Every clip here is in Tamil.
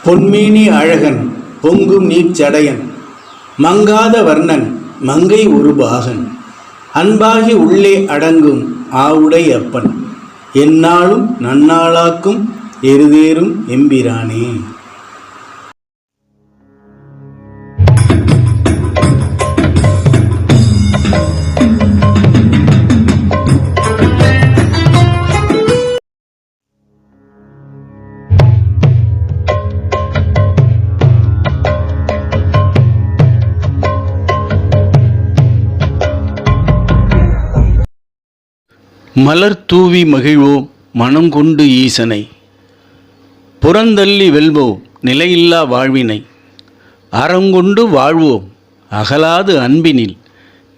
பொன்மேனி அழகன் பொங்கும் நீர்ச்சடையன் மங்காத வர்ணன் மங்கை ஒரு பாகன் அன்பாகி உள்ளே அடங்கும் ஆவுடை அப்பன் எந்நாளும் நன்னாளாக்கும் எருதேறும் எம்பிரானே. மலர் தூவி மகிழ்வோம் மனங்கொண்டு ஈசனை, புறந்தள்ளி வெல்வோம் நிலையில்லா வாழ்வினை, அறங்கொண்டு வாழ்வோம் அகலாது அன்பினில்,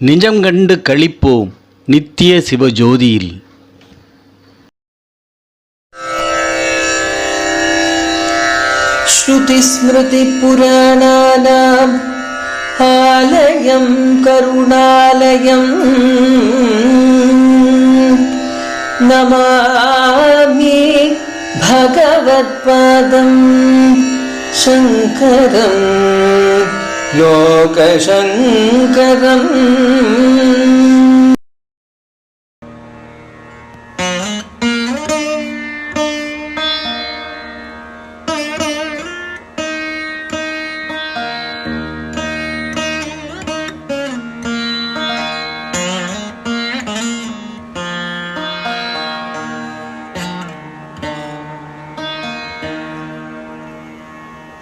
நிஜம் கண்டு களிப்போம் நித்திய சிவஜோதியில். ஸ்ருதி ஸ்மிருதி புராணானாம் ஆலயம் கருணாலயம் நமாமி பகவத்பாதம் சங்கரம் லோகசங்கரம்.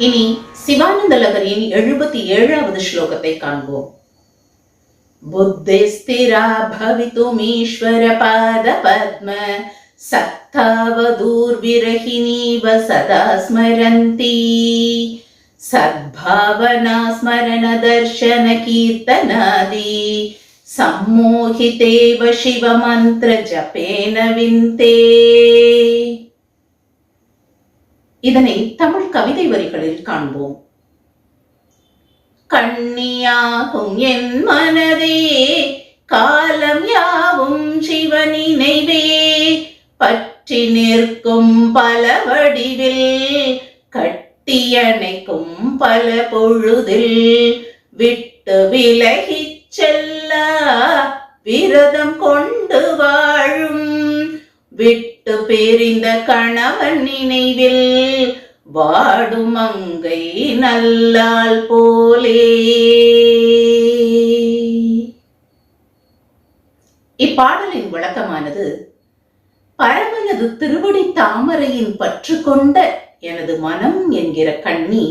இனி சிவானந்தலகரியின் 77வது ஸ்லோகத்தை காண்போம். புத்திஸ்திரா பவிதுமீஸ்வர பாத பத்ம சத்தாவதூர்விரஹினீவ சதா ஸ்மரந்தி சத்பாவனா ஸ்மரண தர்ஷன கீர்த்தனாதி சம்மோகிதேவ சிவ மந்திர ஜபேன விந்தே. இதனை தமிழ் கவிதை வரிகளில் காண்போம். கண்ணியாகும் என் மனதே காலம் யாவும் சிவ நினைவே பற்றி நிற்கும் பல வடிவில் கட்டியணைக்கும் பல பொழுதில் விட்டு விலகிச் செல்ல விரதம் கொண்டு வாழும் விட்டு பிரிந்த கணவன் நினைவில் வாடும் மங்கை நல்லாள் போலே. இப்பாடலின் விளக்கமானது, பரமனது திருவடி தாமரையின் பற்று கொண்ட எனது மனம் என்கிற கண்ணி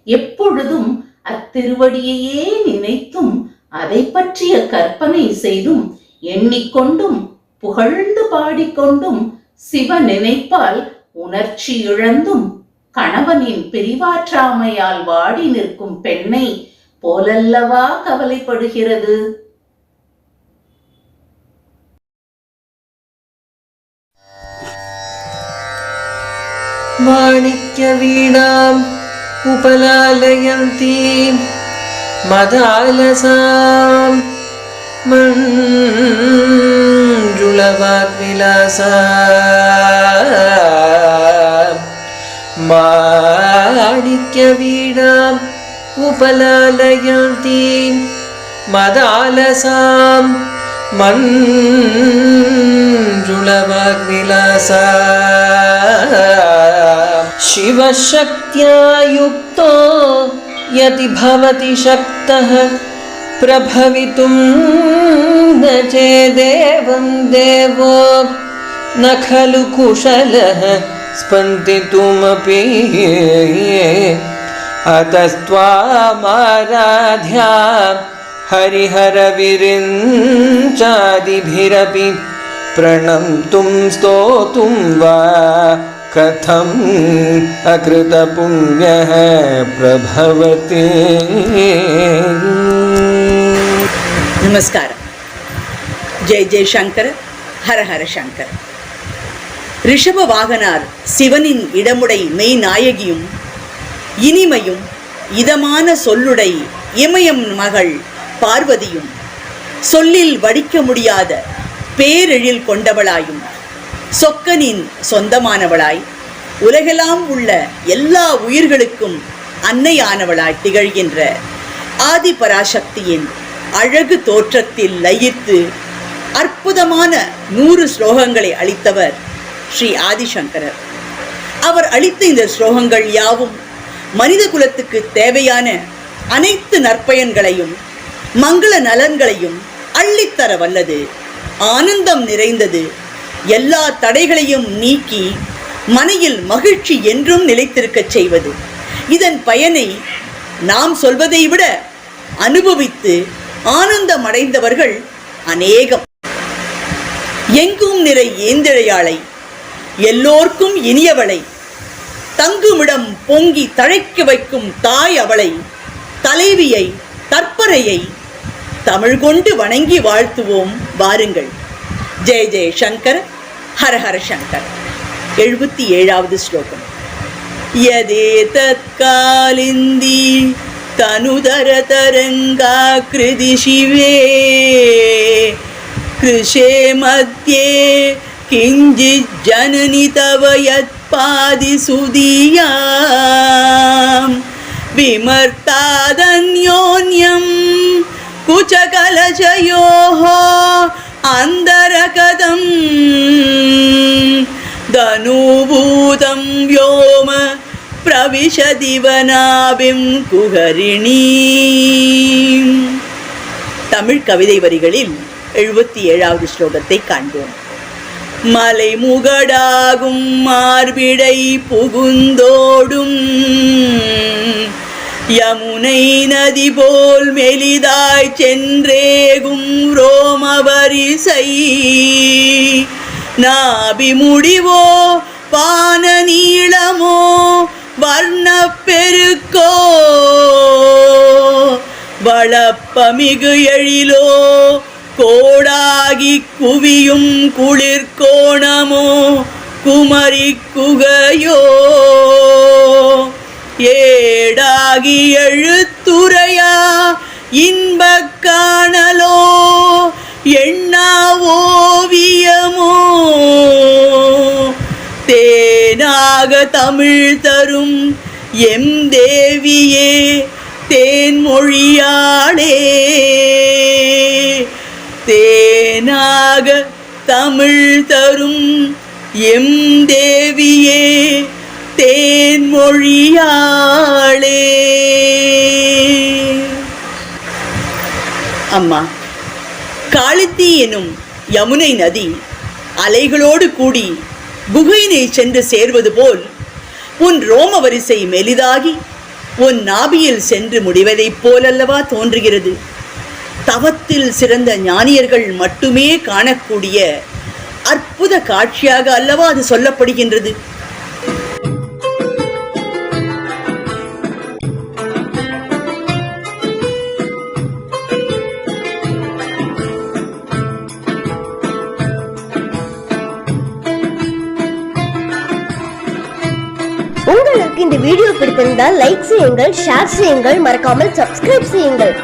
எப்பொழுதும் அத்திருவடியையே நினைத்தும் அதை பற்றிய கற்பனை செய்தும் எண்ணிக்கொண்டும் புகழ்ந்து பாடிக்கொண்டும் சிவ நினைப்பால் உணர்ச்சி இழந்தும் கணவனின் பிரிவாற்றாமையால் வாடி நிற்கும் பெண்ணை போலல்லவா கவலைப்படுகிறது. மாணிக்ய வீணாம் உபலாலயந்தி மதாலசாம் மஞ்சுளவாக்விலாசா மாணிக்ய வீணாம் உபலாலயந்தி மதாலசாம் மஞ்சுளவாக்விலாசா शिवशक्त्या युक्तो यदि भवति शक्तः प्रभवितुं न चेदेवं देवो न खलु कुशलः स्पन्दितुमपि अतस्त्वामाराध्या हरिहरविरिञ्चादिभिरपि प्रणन्तुं स्तोतुं वा कथम अकृत पुण्यः प्रभवति. நமஸ்காரம். ஜெய் ஜெய் சங்கர, ஹர ஹர சங்கர. ரிஷப வாகனார் சிவனின் இடமுடை மெய் நாயகியும் இனிமையும் இதமான சொல்லுடை இமயம் மகள் பார்வதியும் சொல்லில் வடிக்க முடியாத பேரெழில் கொண்டவளாயும் சொக்கனின் சொந்தமானவளாய் உலகெல்லாம் உள்ள எல்லா உயிர்களுக்கும் அன்னையானவளாய் திகழ்கின்ற ஆதிபராசக்தியின் அழகு தோற்றத்தில் லயித்து அற்புதமான 100 ஸ்லோகங்களை அளித்தவர் ஸ்ரீ ஆதிசங்கரர். அவர் அளித்த இந்த ஸ்லோகங்கள் யாவும் மனித குலத்துக்கு தேவையான அனைத்து நற்பயன்களையும் மங்கள நலன்களையும் அள்ளித்தர வல்லது, ஆனந்தம் நிறைந்தது, எல்லா தடைகளையும் நீக்கி மனையில் மகிழ்ச்சி என்றும் நிலைத்திருக்கச் செய்வது. இதன் பயனை நாம் சொல்வதை விட அனுபவித்து ஆனந்தம் அடைந்தவர்கள் அநேகம். எங்கும் நிறை ஏந்திழையாளை, எல்லோர்க்கும் இனியவளை, தங்குமிடம் பொங்கி தழைக்க வைக்கும் தாய் அவளை, தலைவியை, தற்பரையை தமிழ் கொண்டு வணங்கி வாழ்த்துவோம் வாருங்கள். ஜெய ஜெய சங்கர, ஹர ஹர சங்கர. 77வது ஸ்லோகம். யதே தத்காலிந்தி தனுதர தரங்காக்ருதி சிவே கிருஷே மத்யே கிஞ்சித் ஜனனி தவ யத்பாதி சுதியாம் விமர்த்தாதன்யோன்யம் குச்சகலசயோஹ அந்தரகதம் தனுபூதம் வ்யோம பிரவிஷதிவனாபிம் குஹரிணீ. தமிழ் கவிதை வரிகளில் 77வது ஸ்லோகத்தை காண்போம். மலை முகடாகும் மார்பிடை புகுந்தோடும் யமுனை நதி போல் மெலிதாய் சென்றேகும் ரோமவரிசை நாபி முடிவோ பான நீளமோ வர்ண பெருக்கோ வளப்பமிகு எழிலோ கோடாகி குவியும் குளிர்கோணமோ குமரி குகையோ ஏடாகி எழுத்துரையா இன்பக் காணலோ எண்ணா ஓவியமோ தேனாக தமிழ் தரும் எம் தேவியே தேன்மொழியாளே. தேனாக தமிழ் தரும் எம் தேவியே தேன்மொழியாளே. அம்மா, காளித்தி எனும் யமுனை நதி அலைகளோடு கூடி குகையினை சென்று சேர்வது போல் உன் ரோம வரிசை மெலிதாகி உன் நாபியில் சென்று முடிவதைப் போலல்லவா தோன்றுகிறது. தவத்தில் சிறந்த ஞானியர்கள் மட்டுமே காணக்கூடிய அற்புத காட்சியாக அல்லவா அது சொல்லப்படுகின்றது. உங்களுக்கு இந்த வீடியோ பிடித்திருந்தால் லைக் செய்யுங்கள், ஷேர் செய்யுங்கள், மறக்காமல் சப்ஸ்கிரைப் செய்யுங்கள்.